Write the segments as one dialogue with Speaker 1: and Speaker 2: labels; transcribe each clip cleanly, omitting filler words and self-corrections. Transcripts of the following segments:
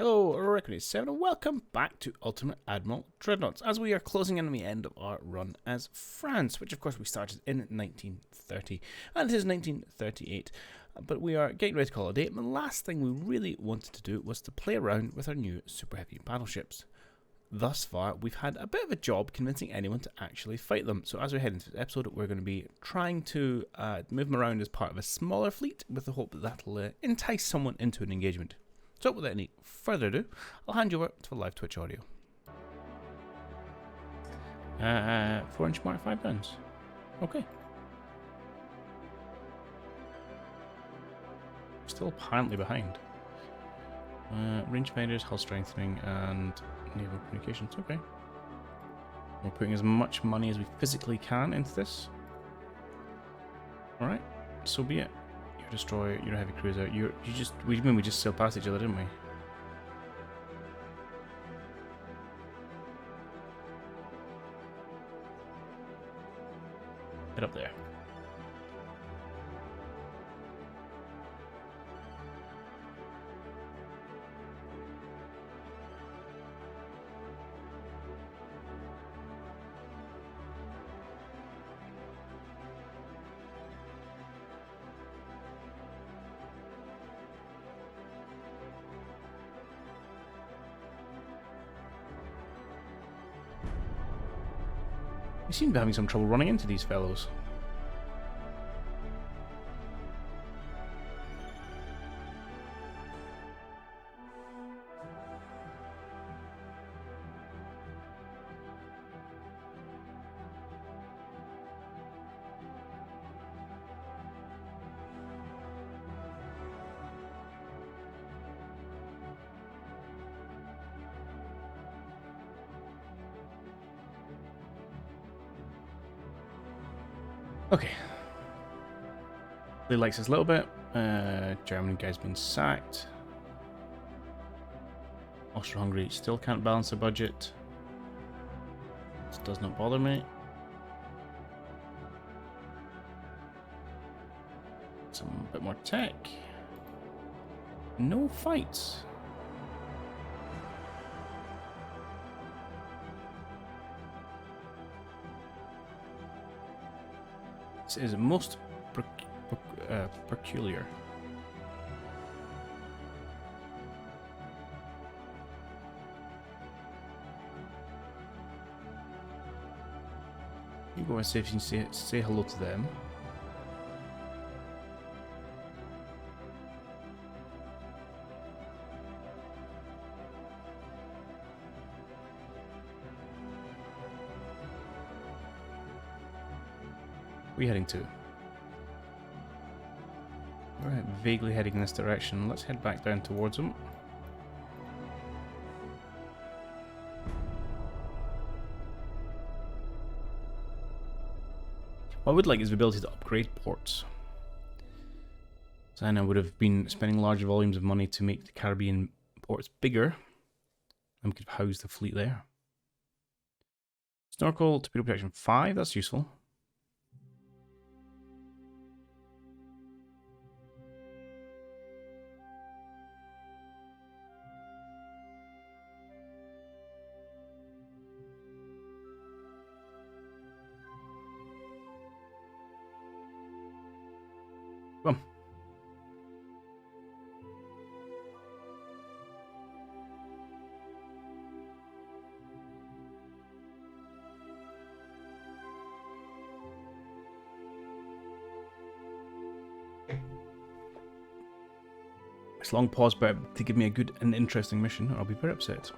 Speaker 1: Hello, Reckoning7 and welcome back to Ultimate Admiral Dreadnoughts as we are closing in on the end of our run as France, which of course we started in 1930 and it is 1938, but we are getting ready to call it a day. And the last thing we really wanted to do was to play around with our new super heavy battleships. Thus far, we've had a bit of a job convincing anyone to actually fight them. So as we head into this episode, we're going to be trying to move them around as part of a smaller fleet with the hope that that'll entice someone into an engagement. So without any further ado, I'll hand you over to the live Twitch audio. 4-inch Mark 5 guns. Okay. Still apparently behind. Range finders, hull strengthening, and naval communications. Okay. We're putting as much money as we physically can into this. Alright, so be it. You're a destroyer, you're a heavy cruiser, we just sailed past each other, didn't we? Head up there. We seem to be having some trouble running into these fellows. Okay. He likes us a little bit. German guy's been sacked. Austro-Hungary still can't balance the budget. This does not bother me. Some bit more tech. No fights. This is most peculiar. You go and see if you can say hello to them. Where are you heading to? We're vaguely heading in this direction. Let's head back down towards them. What I would like is the ability to upgrade ports. China would have been spending large volumes of money to make the Caribbean ports bigger, and we could house the fleet there. Snorkel, torpedo protection 5, that's useful. Come on. This long pause but to give me a good and interesting mission, or I'll be very upset.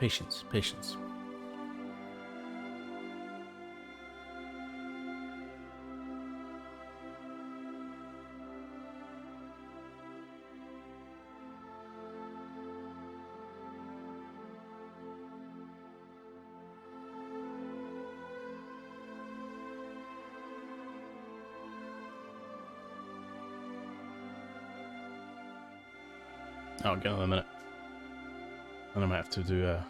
Speaker 1: Patience, patience. I'll get another minute. And I might have to do a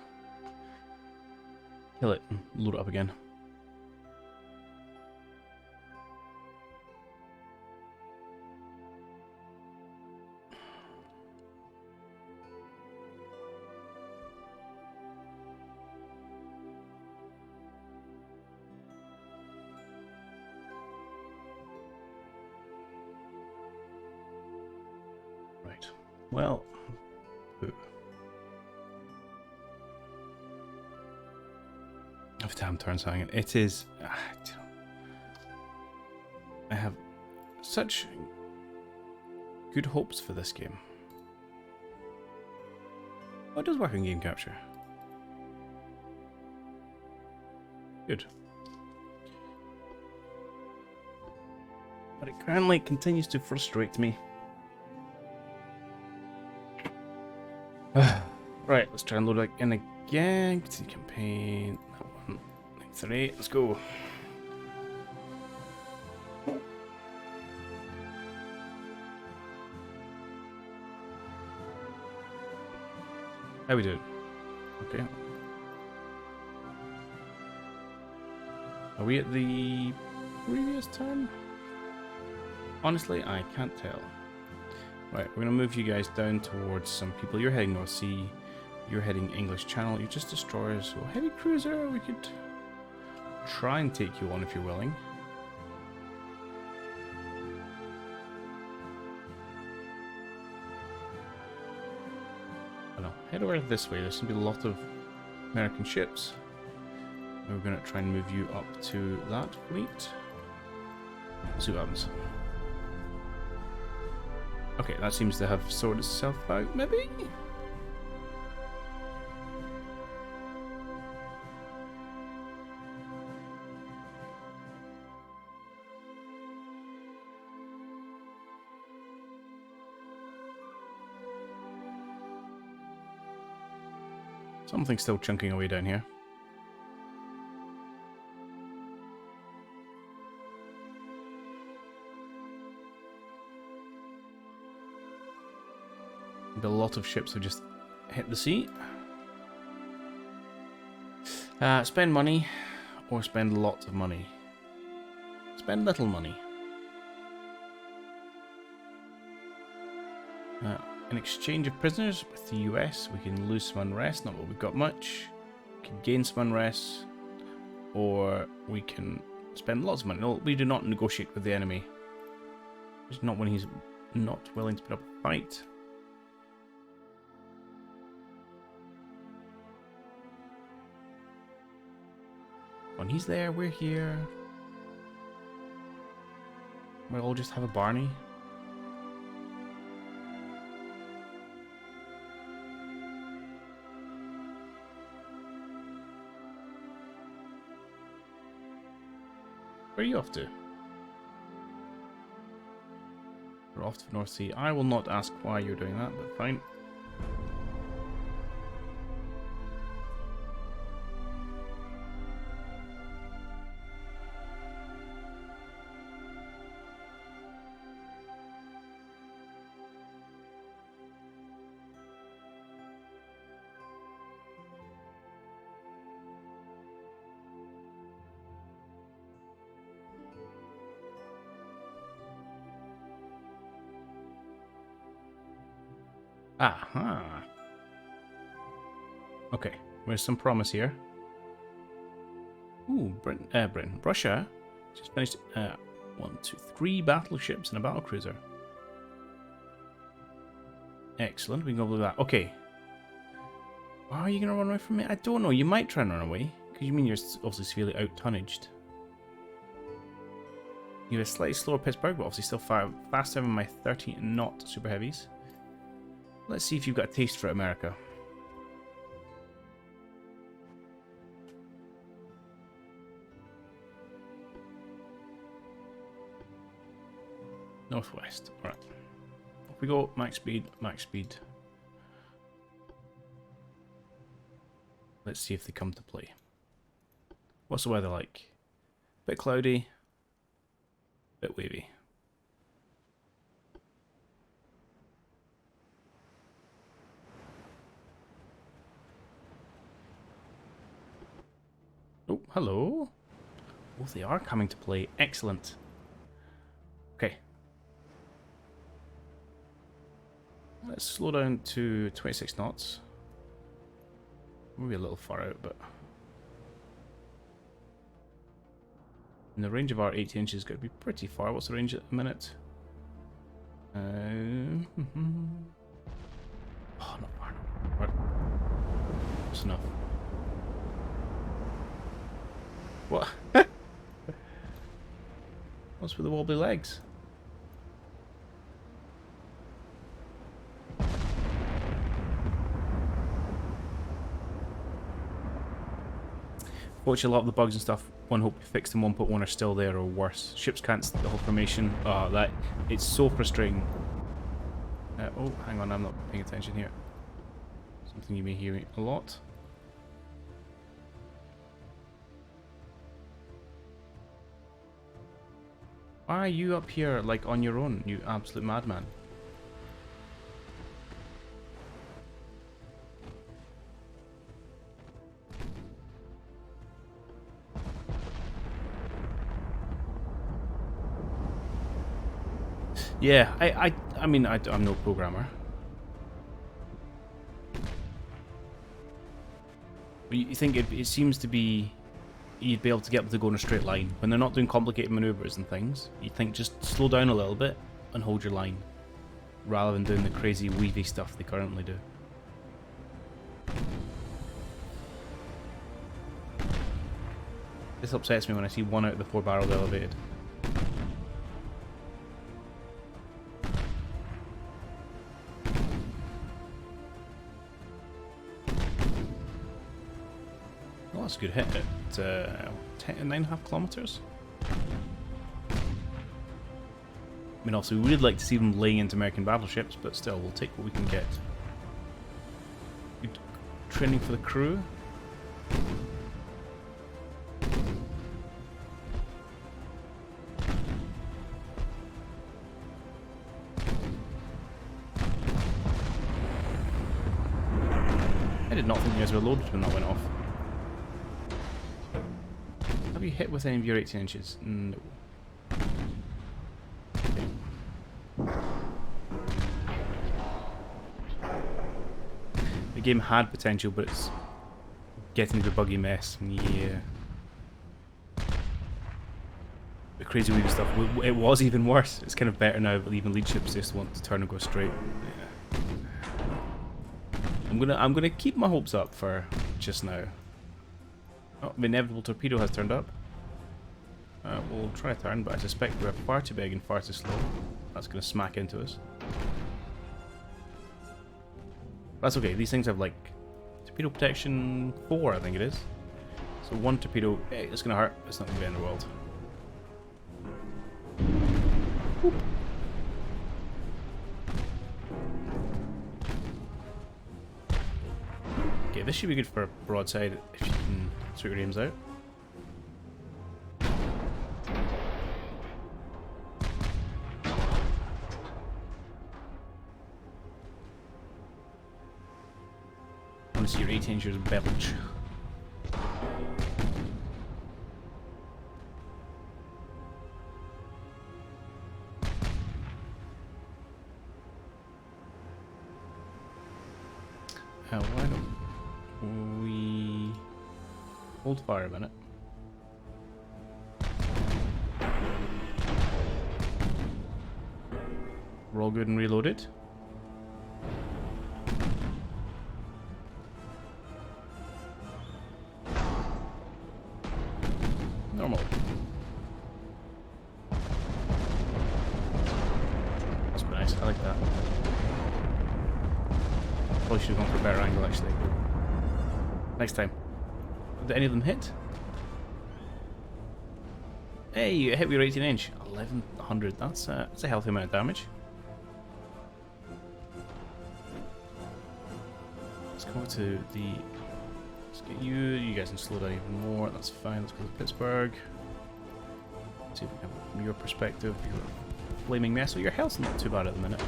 Speaker 1: kill it and load it up again. Right. Well, every time turns hanging, it is. I have such good hopes for this game. Oh, it does work in game capture. Good. But it currently continues to frustrate me. Right, let's try and load it in again. Continue campaign. That one. 938. Let's go. How we doing? Okay. Are we at the previous turn? Honestly, I can't tell. Right, we're going to move you guys down towards some people. You're heading North Sea. You're heading English Channel. You're just destroyers. So heavy cruiser, we could try and take you on if you're willing. I don't know. Head over this way. There's going to be a lot of American ships. We're going to try and move you up to that fleet. See what happens. Okay, that seems to have sorted itself out, maybe? Something's still chunking away down here. A lot of ships have just hit the sea. Spend money or spend lots of money. Spend little money. In exchange of prisoners with the US, we can lose some unrest, not that we've got much. We can gain some unrest, or we can spend lots of money. No, we do not negotiate with the enemy. It's not when he's not willing to put up a fight. When he's there, we're here. We'll all just have a Barney. Where are you off to? We're off to the North Sea. I will not ask why you're doing that, but fine. Aha. Okay, there's some promise here. Ooh, Britain. Russia just finished 1, 2, 3 battleships and a battlecruiser. Excellent, we can go with that. Okay. Are you going to run away from me? I don't know. You might try and run away. Because you mean you're obviously severely out-tonnaged. You have a slightly slower Pittsburgh, but obviously still faster than my 30 knot super heavies. Let's see if you've got a taste for America. Northwest. Alright. Off we go. Max speed, max speed. Let's see if they come to play. What's the weather like? Bit cloudy, bit wavy. Oh, hello. Oh, they are coming to play. Excellent. Okay. Let's slow down to 26 knots. Maybe a little far out, but... And the range of our 80 inches is going to be pretty far. What's the range at the minute? Oh, not far. Not far. Close enough. What? What's with the wobbly legs? Fortunately, a lot of the bugs and stuff, one hope we fixed in 1.1 are still there or worse. Ships can't the whole formation. It's so frustrating. Oh, hang on, I'm not paying attention here. Something you may hear a lot. Why are you up here, like, on your own, you absolute madman? Yeah, I mean, I'm no programmer. But you think it seems to be... You'd be able to get them to go in a straight line. When they're not doing complicated maneuvers and things, you'd think just slow down a little bit and hold your line, rather than doing the crazy weavy stuff they currently do. This upsets me when I see one out of the 4 barrels elevated. Oh, that's a good hit at 9.5 kilometers. I mean, also, we would like to see them laying into American battleships, but still, we'll take what we can get. Good training for the crew. I did not think you guys were loaded when that went off. Have you hit with any of your 18 inches? No. The game had potential, but it's getting into a buggy mess. Yeah. The crazy weavy stuff, it was even worse. It's kind of better now, but even lead ships just want to turn and go straight. Yeah. I'm gonna keep my hopes up for just now. Oh, the inevitable torpedo has turned up. We'll try a turn, but I suspect we're far too big and far too slow. That's going to smack into us. That's okay, these things have like torpedo protection 4, I think it is. So one torpedo, hey, it's going to hurt, it's not going to be the end of the world. Whoop. Okay, this should be good for a broadside if you can sort your aims out. I want to see your 18 inches of belch. Why don't we hold fire a minute? We're all good and reloaded. Normal. That's quite nice, I like that. Probably should have gone for a better angle actually. Next time. Did any of them hit? Hey, you hit with your 18 inch. I 1100. That's a healthy amount of damage. Let's go to the... Let's get you. You guys can slow down even more. That's fine. Let's go to Pittsburgh. Let's see if we can, from your perspective, you're a flaming mess. So your health's not too bad at the minute.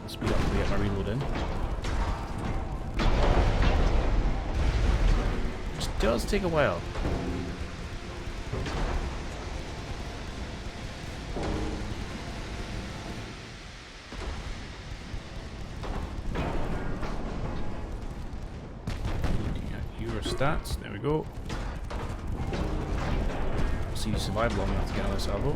Speaker 1: I'll speed up to get my reload in. Which does take a while. Stats, there we go. See, you survived long enough to get another salvo.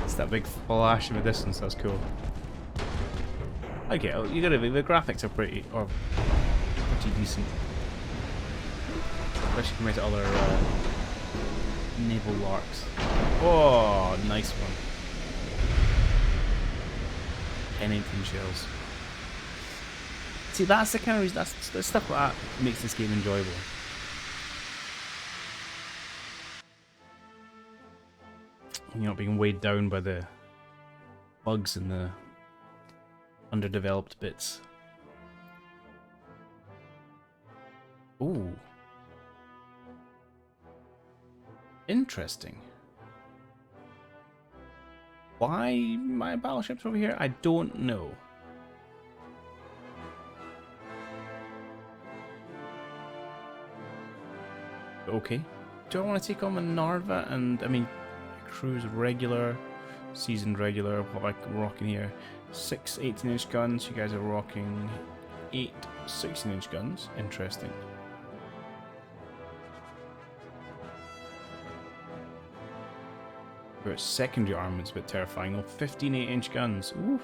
Speaker 1: It's that big flash in the distance, that's cool. Okay, you gotta be, the graphics are pretty decent. Especially compared to other naval larks. Oh, nice one. 10-18 shells. See, that's the kind of reason, that's stuff like that makes this game enjoyable. You're not being weighed down by the bugs and the underdeveloped bits. Ooh. Interesting. Why my battleships over here? I don't know. Okay. Do I want to take on the Narva and, I mean, cruise regular, seasoned regular, what am I rocking here? 6 18-inch guns, you guys are rocking 8 16-inch guns, interesting. Your secondary armament's a bit terrifying though, 15 8-inch guns, oof.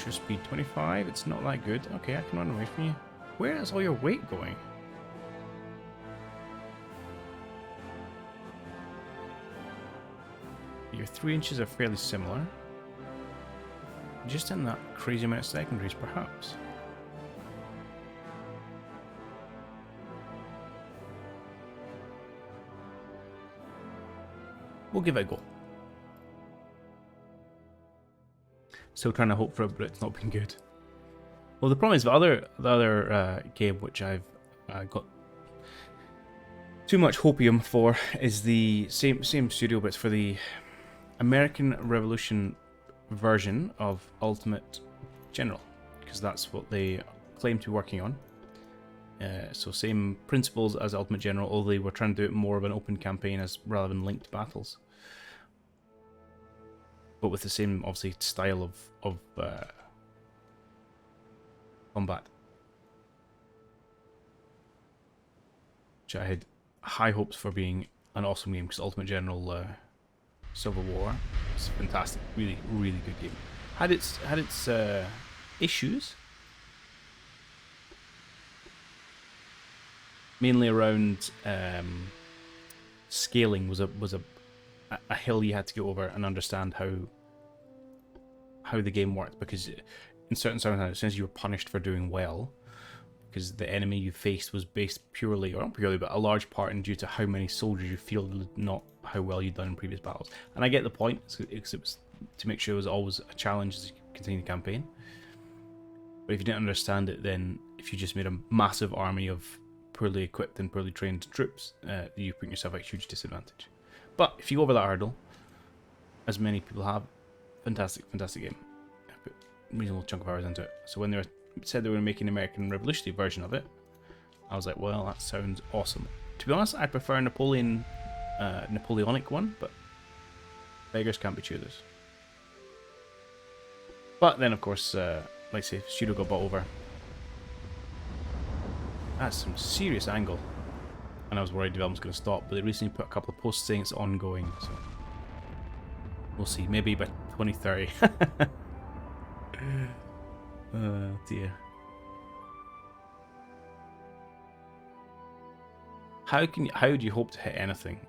Speaker 1: Your speed 25, it's not that good, okay I can run away from you. Where is all your weight going? Your 3 inches are fairly similar. Just in that crazy amount of secondaries, perhaps. We'll give it a go. Still trying to hope for it, but it's not been good. Well, the problem is the other game which I've got too much hopium for is the same studio, but it's for the American Revolution version of Ultimate General, because that's what they claim to be working on. So same principles as Ultimate General, although they were trying to do it more of an open campaign as rather than linked battles. But with the same, obviously, style of combat. Which I had high hopes for being an awesome game, because Ultimate General Civil War is fantastic, really good game. Had its issues, mainly around scaling was a hill you had to go over and understand how the game worked, because in certain circumstances you were punished for doing well, because the enemy you faced was based purely, or not purely, but a large part in due to how many soldiers you fielded, not how well you'd done in previous battles. And I get the point, because it was to make sure it was always a challenge as you continue the campaign. But if you didn't understand it, then if you just made a massive army of poorly equipped and poorly trained troops, you put yourself at a huge disadvantage. But if you go over that hurdle, as many people have, fantastic game. I put a reasonable chunk of hours into it. So when they said they were making an American Revolutionary version of it, I was like, well, that sounds awesome. To be honest, I prefer a Napoleonic one, but beggars can't be choosers. But then, of course, like I say, Pseudo got bought over. That's some serious angle. And I was worried development's going to stop, but they recently put a couple of posts saying it's ongoing, so we'll see. Maybe by 2030. Dear. How do you hope to hit anything?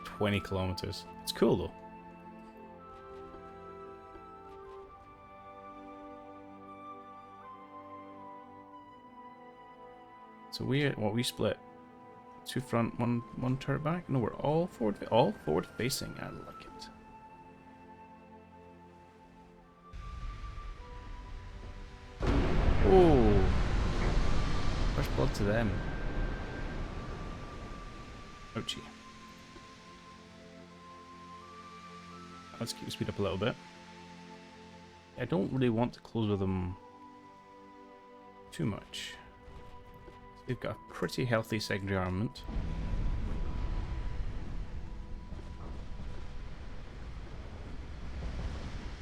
Speaker 1: 20 kilometers. It's cool though. So we split. Two front, one turret back. No, we're all forward facing. I like it. Oh, first blood to them. Ouchie. Let's keep the speed up a little bit. I don't really want to close with them too much. They've got a pretty healthy secondary armament.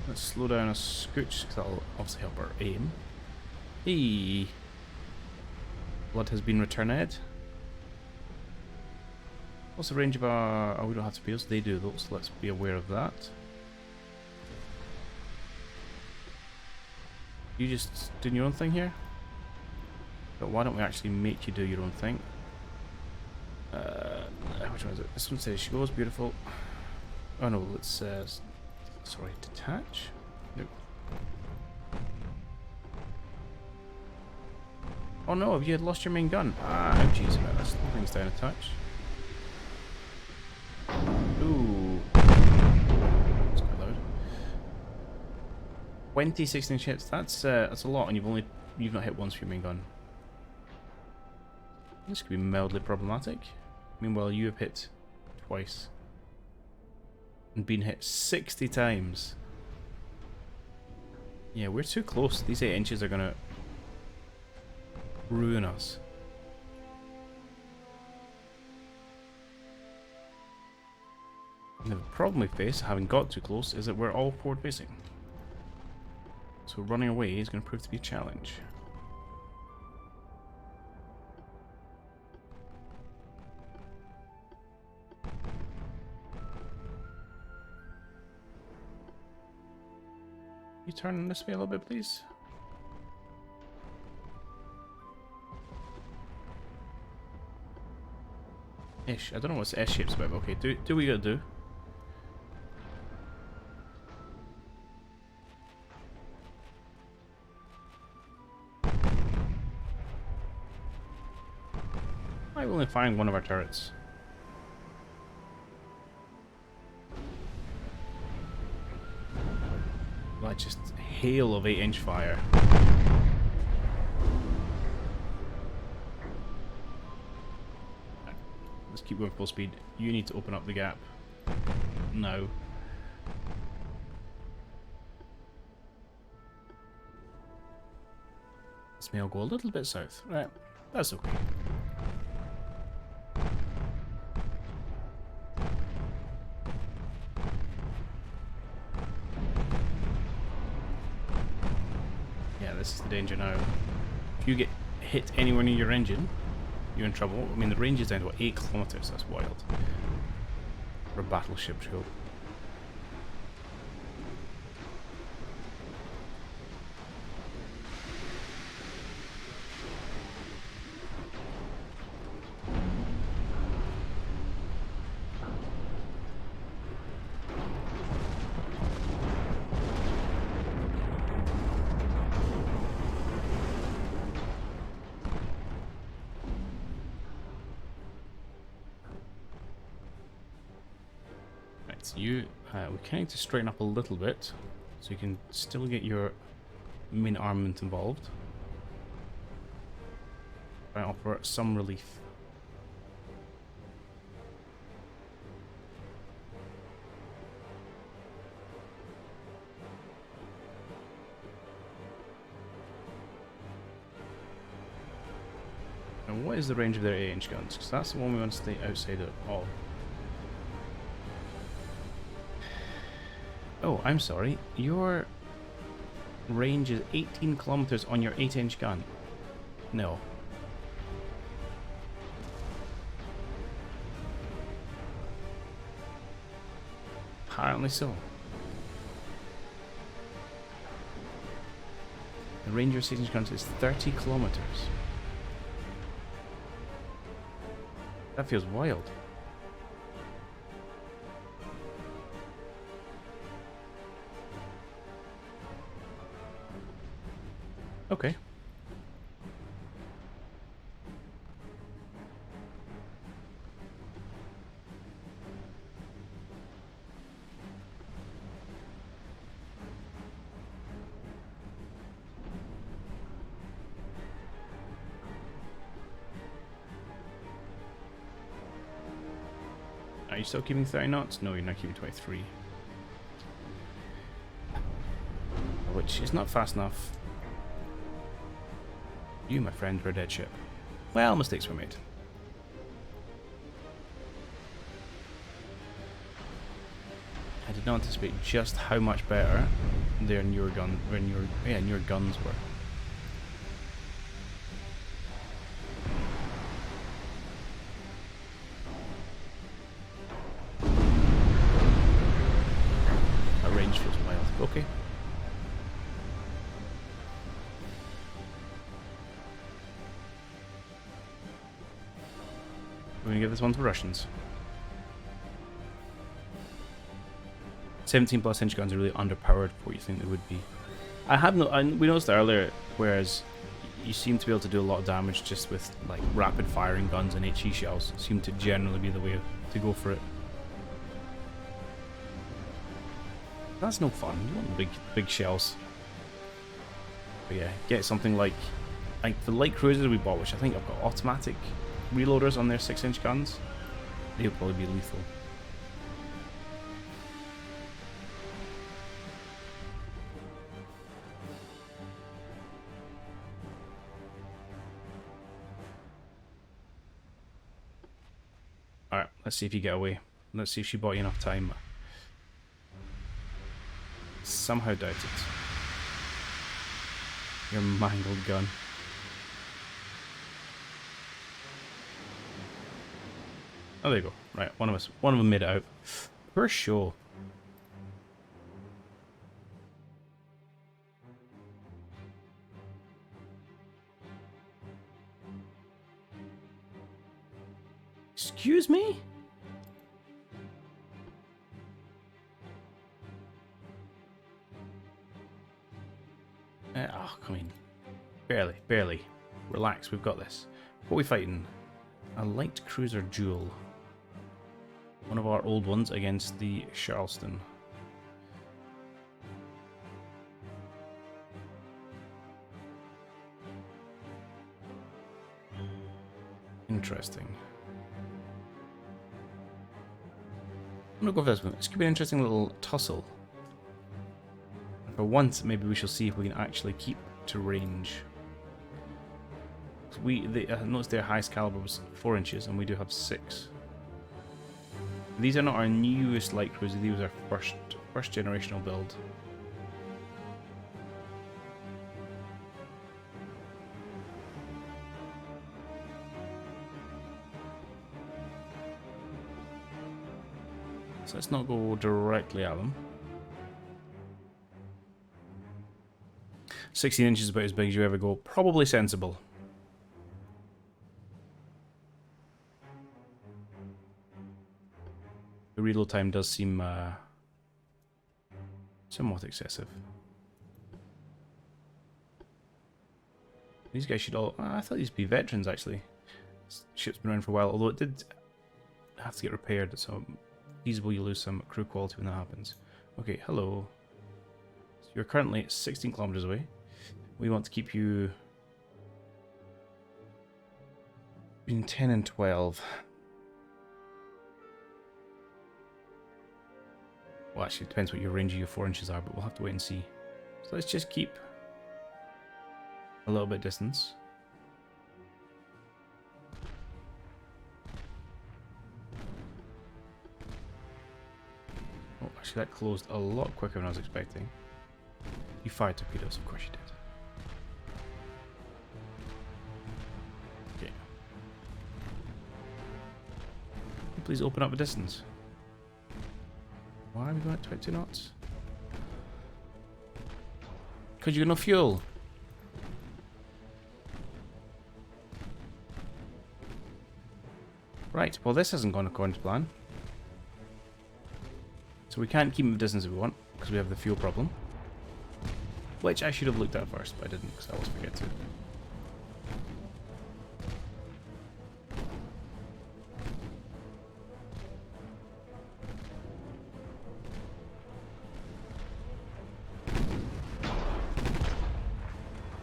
Speaker 1: Let's slow down a scooch, because that'll obviously help our aim. Hey! Blood has been returned. What's the range of our... Oh, we don't have torpedoes, they do those, so let's be aware of that. You just doing your own thing here? But why don't we actually make you do your own thing? Which one is it? This one says she goes beautiful. Oh no, let's sorry, detach? Nope. Oh no, have you lost your main gun? Ah, jeez, let's slow things down a touch. Ooh. That's quite loud. 20 16-inch hits, that's a lot, and you've not hit once with your main gun. This could be mildly problematic. Meanwhile, you have hit twice. And been hit 60 times. Yeah, we're too close. These 8 inches are gonna ruin us. And the problem we face, having got too close, is that we're all forward facing. So running away is going to prove to be a challenge. You turn this way a little bit, please. Ish. I don't know what S shape's about, but okay, do what you gotta do. I will only find one of our turrets. Like just hail of 8-inch fire. Let's keep going full speed. You need to open up the gap. No. This may all go a little bit south. Right, that's okay. This is the danger now. If you get hit anywhere near your engine, you're in trouble. I mean, the range is down to what, 8 kilometers. That's wild. For a battleship to go. So we kind of need to straighten up a little bit, so you can still get your main armament involved. Try and offer some relief. And what is the range of their 8-inch guns? Because that's the one we want to stay outside of. Oh, I'm sorry. Your range is 18 kilometers on your 8-inch gun. No. Apparently so. The range of your 8-inch gun is 30 kilometers. That feels wild. Okay. Are you still keeping 30 knots? No, you're not keeping 23. Which is not fast enough. You, my friend, are a dead ship. Well, mistakes were made. I did not anticipate just how much better their newer newer guns were. Our range feels wild. Okay. We're gonna give this one to the Russians. 17 plus inch guns are really underpowered for what you think they would be. We noticed earlier, whereas you seem to be able to do a lot of damage just with like rapid firing guns and HE shells seem to generally be the way to go for it. That's no fun. You want big shells. But yeah, get something like the light cruisers we bought, which I think have got automatic reloaders on their 6-inch guns. They'll probably be lethal. Alright, let's see if you get away. Let's see if she bought you enough time. Somehow doubt it. Your mangled gun. Oh, there you go. Right, one of them made it out. For sure. Excuse me? Oh, come in. Barely. Relax, we've got this. What are we fighting? A light cruiser duel. One of our old ones against the Charleston. Interesting. I'm gonna go for this one. This could be an interesting little tussle. And for once, maybe we shall see if we can actually keep to range. Notice their highest caliber was 4 inches, and we do have 6. These are not our newest light cruiser. These are our first generational build. So let's not go directly at them. 16 inches is about as big as you ever go. Probably sensible. The reload time does seem somewhat excessive. These guys should all... I thought these would be veterans, actually. This ship's been around for a while, although it did have to get repaired, so feasible you lose some crew quality when that happens. Okay, hello. So you're currently 16 kilometers away. We want to keep you between 10 and 12. Well, actually, it depends what your range of your 4 inches are, but we'll have to wait and see. So let's just keep a little bit distance. Oh, Actually, that closed a lot quicker than I was expecting. You fired torpedoes, of course you did. Okay. Please open up a distance. Why are we going at 22 knots? Because you got no fuel. Right, well this hasn't gone according to plan. So we can't keep them the distance we want, because we have the fuel problem. Which I should have looked at first, but I didn't, because I always forget to.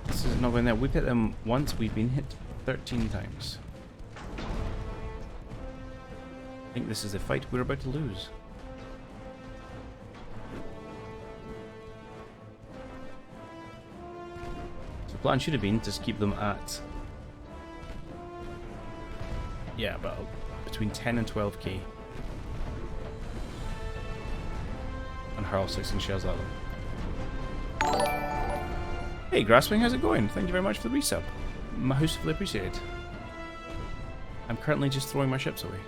Speaker 1: This is not going there. We've hit them once, we've been hit 13 times. I think this is the fight we're about to lose. So the plan should have been to just keep them at... yeah, about between 10 and 12k. And hurl 16 shells at them. Hey Grasping, how's it going? Thank you very much for the resub. Mahusively appreciated. I'm currently just throwing my ships away.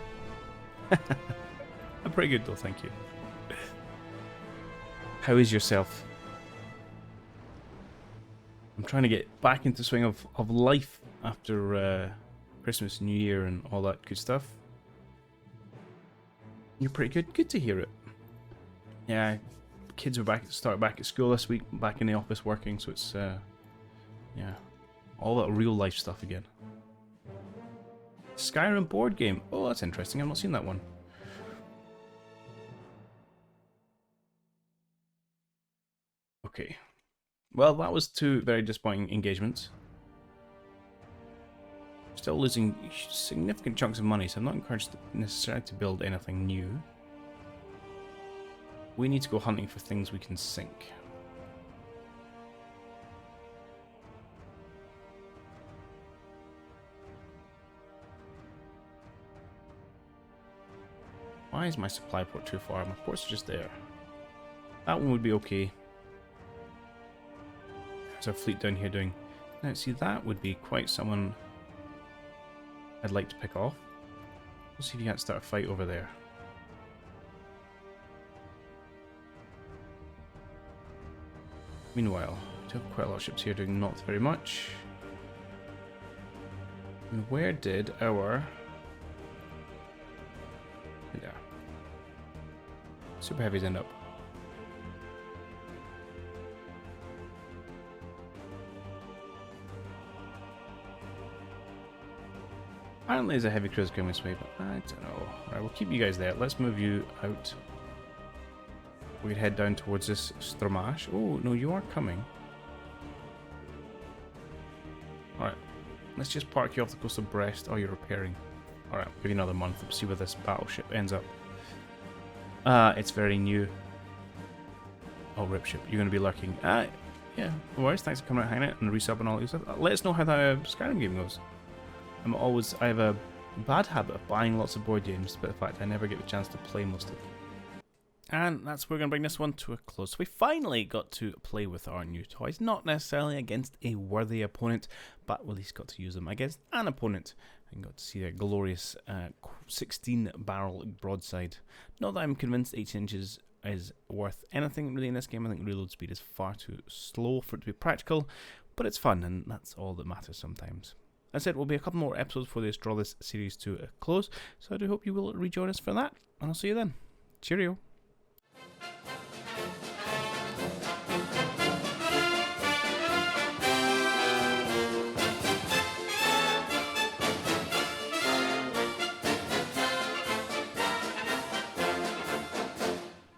Speaker 1: I'm pretty good though, thank you. How is yourself? I'm trying to get back into the swing of life after Christmas, New Year and all that good stuff. You're pretty good. Good to hear it. Yeah, kids were started back at school this week, back in the office working, so it's yeah, all that real life stuff again. Skyrim board game. Oh, that's interesting. I've not seen that one. Okay. Well, that was two very disappointing engagements. Still losing significant chunks of money, so I'm not encouraged necessarily to build anything new. We need to go hunting for things we can sink. Why is my supply port too far? My ports are just there. That one would be okay. There's our fleet down here doing... Now, see, that would be quite someone I'd like to pick off. We'll see if you can't start a fight over there. Meanwhile, we have quite a lot of ships here doing not very much. And where did our... yeah. Super heavies end up? Apparently there's a heavy cruiser coming this way, but I don't know. Right, we'll keep you guys there. Let's move you out. We could head down towards this Stromash. Oh, no, you are coming. Alright. Let's just park you off the coast of Brest. Oh, you're repairing. Alright, I'll give you another month. Let's see where this battleship ends up. It's very new. Oh, rip ship. You're going to be lurking. Yeah, no worries. Thanks for coming out, hanging out, and resub and all that stuff. Let us know how that Skyrim game goes. I have a bad habit of buying lots of board games, but the fact I never get the chance to play most of them. And that's where we're going to bring this one to a close. So we finally got to play with our new toys. Not necessarily against a worthy opponent, but at least got to use them against an opponent. And got to see their glorious 16-barrel broadside. Not that I'm convinced 18 inches is worth anything really in this game. I think reload speed is far too slow for it to be practical, but it's fun, and that's all that matters sometimes. As I said, will be a couple more episodes before they draw this series to a close, so I do hope you will rejoin us for that, and I'll see you then. Cheerio.